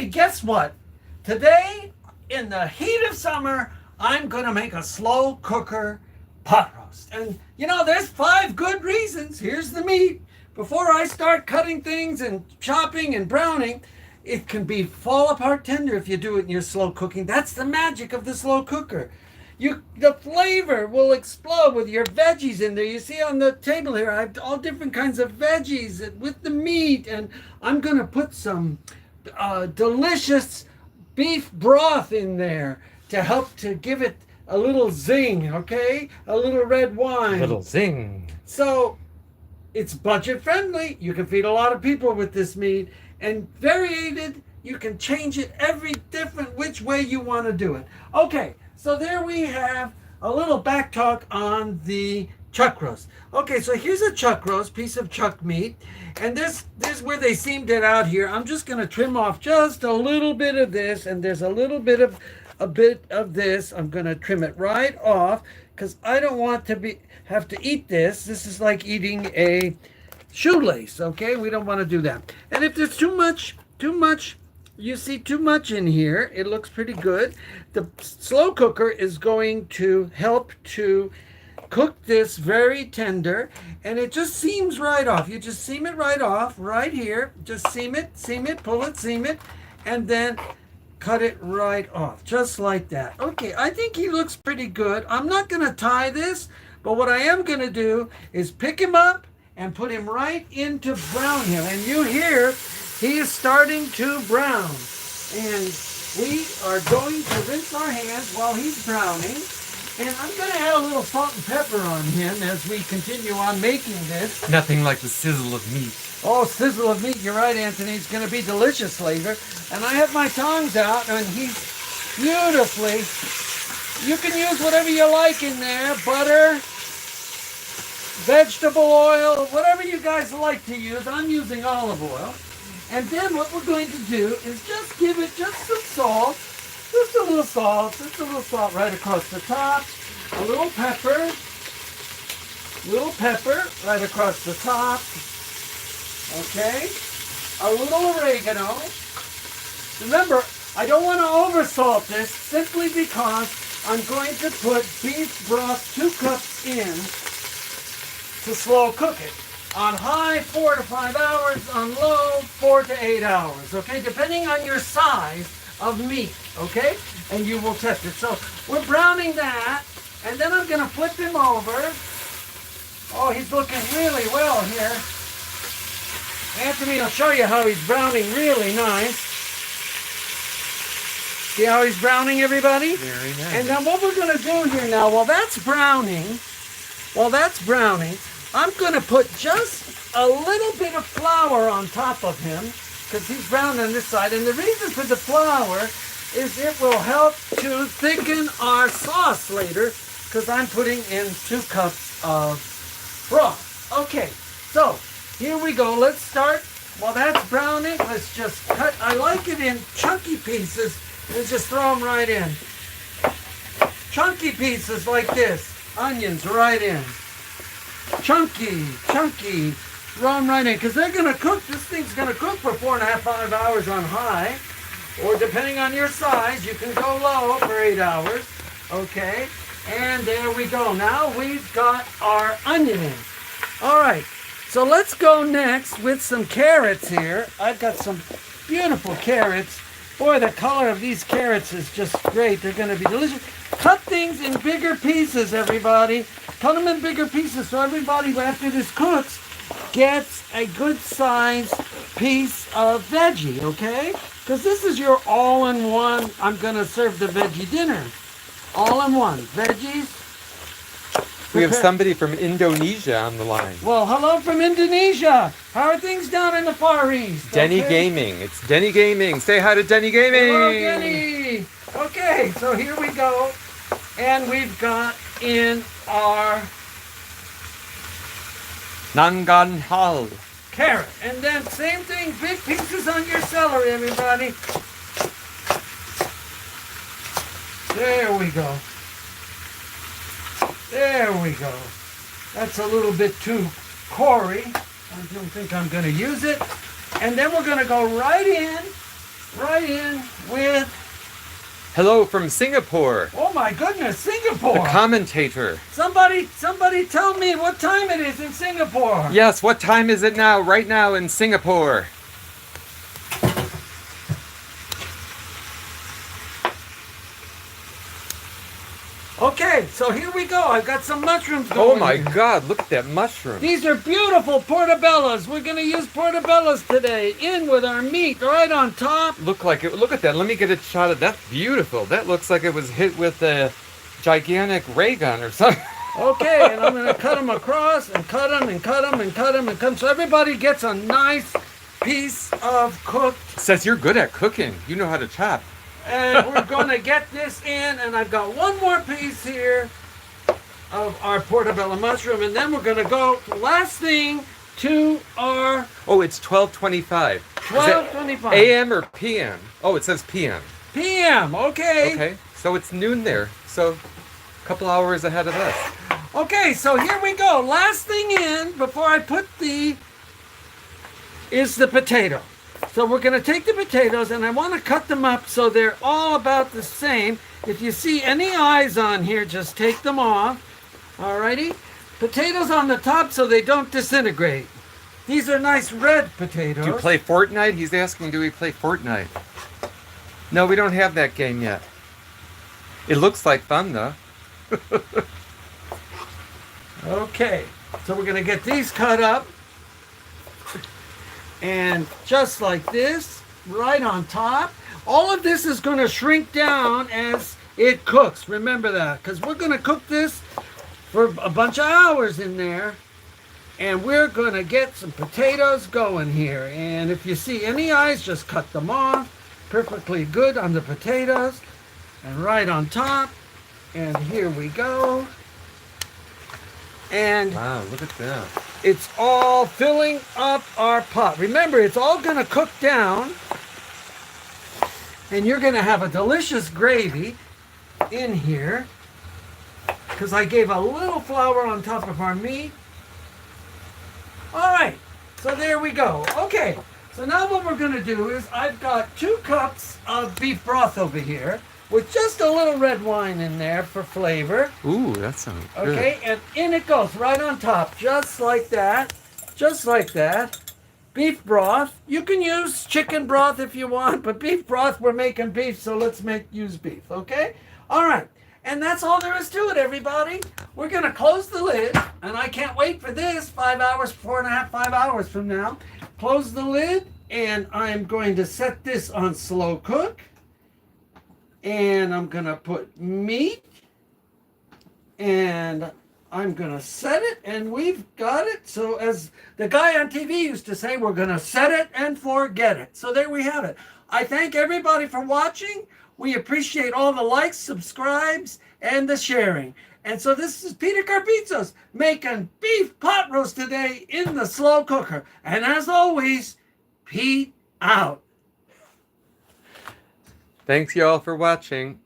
guess what? Today, in the heat of summer, I'm going to make a slow cooker pot roast. And, you know, there's 5 good reasons. Here's the meat. Before I start cutting things and chopping and browning, it can be fall apart tender if you do it in your slow cooking. That's the magic of the slow cooker. The flavor will explode with your veggies in there. You see on the table here, I have all different kinds of veggies with the meat, and I'm going to put some delicious beef broth in there to help to give it a little zing, okay? A little red wine. A little zing. So it's budget friendly. You can feed a lot of people with this meat, and variated. You can change it every different which way you want to do it. Okay. So there we have a little back talk on the chuck roast. Okay, so here's a chuck roast, piece of chuck meat. And this where they seamed it out here. I'm just going to trim off just a little bit of this, and there's a bit of this. I'm going to trim it right off because I don't want to have to eat this. This is like eating a shoelace, okay? We don't want to do that. And if there's too much, you see too much in here, it looks pretty good. The slow cooker is going to help to cook this very tender, and it just seams right off. You just seam it right off, right here. Just seam it, pull it, seam it, and then cut it right off, just like that. Okay, I think he looks pretty good. I'm not going to tie this, but what I am going to do is pick him up and put him right into brown him. And you hear he is starting to brown, and we are going to rinse our hands while he's browning. And I'm going to add a little salt and pepper on him as we continue on making this. Nothing like the sizzle of meat. Oh, sizzle of meat, you're right, Anthony. It's going to be delicious flavor. And I have my tongs out, and he's beautifully. You can use whatever you like in there, butter, vegetable oil, whatever you guys like to use. I'm using olive oil. And then what we're going to do is just give it just some salt, just a little salt right across the top, a little pepper right across the top, okay, a little oregano. Remember, I don't want to oversalt this simply because I'm going to put beef broth 2 cups in to slow cook it. On high, 4 to 5 hours. On low, 4 to 8 hours. Okay, depending on your size of meat. Okay, and you will test it. So we're browning that, and then I'm going to flip him over. Oh, he's looking really well here. Anthony will show you how he's browning really nice. See how he's browning, everybody? Very nice. And now what we're going to do here now, while that's browning, I'm going to put just a little bit of flour on top of him because he's brown on this side. And the reason for the flour is it will help to thicken our sauce later because I'm putting in 2 cups of broth. Okay, so here we go. Let's start. While that's browning, let's just cut. I like it in chunky pieces. Let's just throw them right in. Chunky pieces like this. Onions right in. Chunky, throw them right in, because they're going to cook, this thing's going to cook for 4.5, 5 hours on high, or depending on your size, you can go low for 8 hours, okay, and there we go. Now we've got our onion in. All right, so let's go next with some carrots here. I've got some beautiful carrots. Boy, the color of these carrots is just great. They're going to be delicious. Cut things in bigger pieces, everybody. Cut them in bigger pieces so everybody, after this cooks, gets a good size piece of veggie, okay? Because this is your all-in-one, I'm going to serve the veggie dinner. All-in-one. Veggies. We have somebody from Indonesia on the line. Well, hello from Indonesia. How are things down in the Far East? Denny Gaming. It's Denny Gaming. Say hi to Denny Gaming. Hello, Denny. Okay, so here we go. And we've got in our Nanganhal. carrot. And then same thing, big pieces on your celery, everybody. There we go. There we go. That's a little bit too cory. I don't think I'm going to use it. And then we're going to go right in right in with, Hello from Singapore. oh my goodness, Singapore. The commentator. Somebody tell me what time it is in Singapore. Yes, what time is it now? Right now in Singapore. Okay, so here we go. I've got some mushrooms going. Oh my here. God, look at that mushroom. These are beautiful portobellos. We're going to use portobellos today. In with our meat right on top. Look at that. Let me get a shot of that. Beautiful. That looks like it was hit with a gigantic ray gun or something. Okay, and I'm going to cut them across and cut them and cut them and cut them and cut them. So everybody gets a nice piece of cooked. Says you're good at cooking. You know how to chop. And we're going to get this in. And I've got one more piece here of our portobello mushroom. And then we're going to go, last thing, to our... Oh, it's 12:25. 12:25. AM or PM? Oh, it says PM. PM, okay. Okay, so it's noon there. So a couple hours ahead of us. Okay, so here we go. Last thing in before I put is the potato. So we're going to take the potatoes and I want to cut them up so they're all about the same. If you see any eyes on here, just take them off. Alrighty. Potatoes on the top so they don't disintegrate. These are nice red potatoes. Do you play Fortnite? He's asking, do we play Fortnite? No, we don't have that game yet. It looks like fun though. Okay, so we're going to get these cut up. And just like this, right on top. All of this is going to shrink down as it cooks. Remember that, because we're going to cook this for a bunch of hours in there. And we're going to get some potatoes going here. And if you see any eyes, just cut them off. Perfectly good on the potatoes. And right on top. And here we go. And Wow, look at that. it's all filling up our pot. Remember, it's all going to cook down. And you're going to have a delicious gravy in here. Because I gave a little flour on top of our meat. All right, so there we go. Okay, so now what we're going to do is I've got 2 cups of beef broth over here with just a little red wine in there for flavor. Ooh, that sounds good. Okay, and in it goes right on top, just like that. Just like that. Beef broth. You can use chicken broth if you want, but beef broth, we're making beef, so let's use beef, okay? All right, and that's all there is to it, everybody. We're going to close the lid, and I can't wait for this 5 hours, 4.5, 5 hours from now. Close the lid, and I'm going to set this on slow cook. And I'm going to put meat, and I'm going to set it, and we've got it. So as the guy on TV used to say, we're going to set it and forget it. So there we have it. I thank everybody for watching. We appreciate all the likes, subscribes, and the sharing. And so this is Peter Carpizos making beef pot roast today in the slow cooker. And as always, Pete out. Thanks y'all for watching.